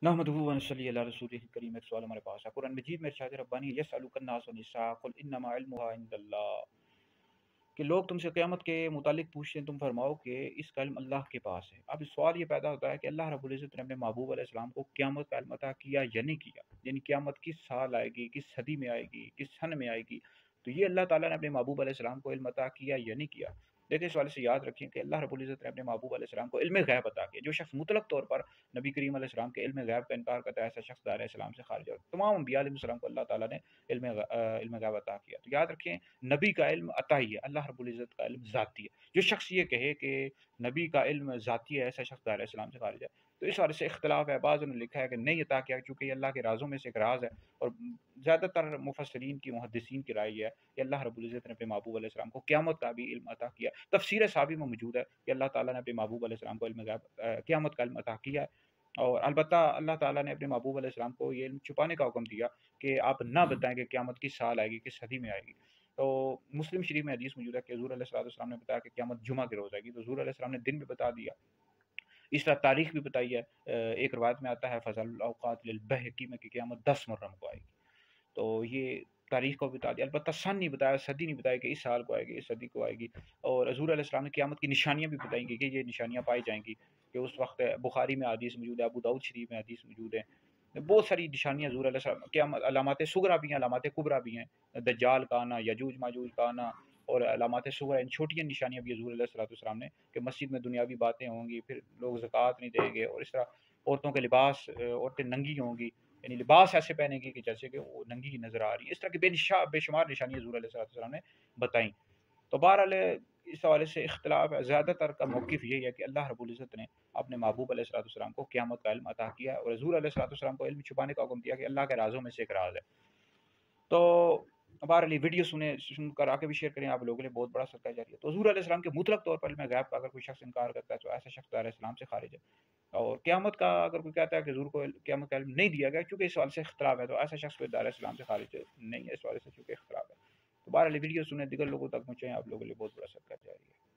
नहमदुहु व नसल्ली अला रसूलिल करीम। एक सवाल हमारे पास है कुरान मजीद में इरशाद रब्बानी यसअलुकन नासु निसा कुल इन्नमा इल्मुहा इंदल्लाह, कि लोग तुमसे क़यामत के मुतालिक पूछते हैं, तुम फरमाओ कि इसका इल्म अल्लाह के पास है। अब सवाल ये पैदा होता है कि अल्लाह रब्बुल इज़्ज़त ने अपने महबूब अलैहिस्सलाम को क़यामत का इल्म अता किया या नहीं किया, यानी क़यामत किस साल आएगी, किस सदी में आएगी, किस सन में आएगी। तो ये अल्लाह ताला ने अपने महबूब अलैहिस्सलाम को इल्म अता किया या नहीं किया। देखिए, इस वाले से याद रखें कि अल्लाह रब्बुल इज़्ज़त ने अपने महबूब अलैहिस्सलाम को इल्म गैब अता किया। जो शख्स मुतलक तौर पर नबी करीम अलैहिस्सलाम के इल्म गैब का इनकार करता है, ऐसा शख्स दायरे इस्लाम से खारिज है। तमाम अंबिया अलैहिस्सलाम को अल्लाह ताला ने इल्म गैब अता किया। तो याद रखें, नबी का इल्म अता ही है, अल्लाह रब्बुल इज़्ज़त का इल्म ज़ाती है। जो शख्स ये कहे कि नबी का इल्म ज़ाती है, ऐसा शख्स दायरे इस्लाम से खारिज है। तो इस वाले से इख्तिलाफ है, बाज़ ने लिखा है कि नहीं अता किया, चूँकि ये अल्लाह के राज़ों में से एक राज़ है। और ज़्यादातर मुफस्सिरीन की, मुहद्दिसीन की राय है कि अल्लाह रब्बुल इज़्ज़त ने अपने महबूब अलैहिस्सलाम को क़यामत का भी इल्म अता किया। तफसीर साहबी में मौजूद है कि अल्लाह ताला ने अपने महबूब अलैहिस्सलाम को इल्म गैब क़यामत का इल्म अता किया है। और अलबत्ता अल्लाह ताला ने अपने महबूब अलैहिस्सलाम को ये इल्म छुपाने का हुक्म दिया कि आप ना बताएं कि क़यामत किस साल आएगी, किस सदी में आएगी। तो मुस्लिम शरीफ में हदीस मौजूद है कि हुज़ूर अलैहिस्सलाम ने बताया कि क़यामत जुमा के रोज़ आएगी। तो हुज़ूर अलैहिस्सलाम ने दिन भी बता दिया, इस तरह तारीख भी बताई है। एक रिवायत में आता है फ़ज़लुल औक़ात लिल बहक़ी में कि क़यामत 10 मुहर्रम को आएगी। तो ये तारीख को बता दिया, अलबत्ता सन नहीं बताया, सदी नहीं बताई कि इस साल को आएगी, इस सदी को आएगी। और हज़ूर अलैहिस्सलाम ने क़यामत की निशानियाँ भी बताई कि ये निशानियाँ पाई जाएंगी, कि उस वक्त बुखारी में हदीस मौजूद है, अबू दाऊद शरीफ में हदीस मौजूद है। बहुत सारी निशानियाँ हज़ूर अलैहिस्सलाम, क़यामत अलामात सुगरा भी हैं, अलामात कुबरा भी हैं, दज्जाल का आना, यजूज माजूज का आना, और अलामात सुगरा, इन छोटी निशानियाँ भी हज़ूर अलैहिस्सलाम ने, कि मस्जिद में दुनियावी बातें होंगी, फिर लोग ज़कात नहीं देंगे, और इस तरह औरतों के लिबास, औरतें नंगी होंगी, यानी लिबास ऐसे पहनेंगी कि जैसे कि वो नंगी ही नज़र आ रही है। इस तरह की बेशुमार निशानियाँ हज़ूर अलैहिस्सलाम ने बताई। तो बहरहाल इस हवाले से इख्तिलाफ है, ज़्यादातर का मौक़िफ़ यही है कि अल्लाह रब्बुल इज़्ज़त ने अपने महबूब अलैहिस्सलाम को क़यामत का इल्म अता किया है, और हज़ूर अलैहिस्सलाम को इल्म छुपाने का हुक्म दिया कि अल्लाह के राज़ों में से एक राज़ है। तो बहरहाल ये वीडियो सुनकर आगे भी शेयर करें, आप लोगों के लिए बहुत बड़ा सदका जारी है। तो हुज़ूर अलैहिस्सलाम के मुतलक तौर पर इल्म गैब का अगर कोई शख्स इनकार करता है, तो ऐसा शख्स दायरे इस्लाम से खारिज है। और क़यामत का अगर कोई कहता है कि हुज़ूर को क़यामत का इल्म नहीं दिया गया, चूँकि इस सवाल से इख्तिलाफ है, तो ऐसा शख्स फिर दायरे इस्लाम से खारिज नहीं है, इस वाले से चूँकि इख्तिलाफ है। तो बहरहाल वीडियो सुने, दीगर लोगों तक पहुँचाएँ, आप लोगों के लिए बहुत बड़ा सदका जारी है।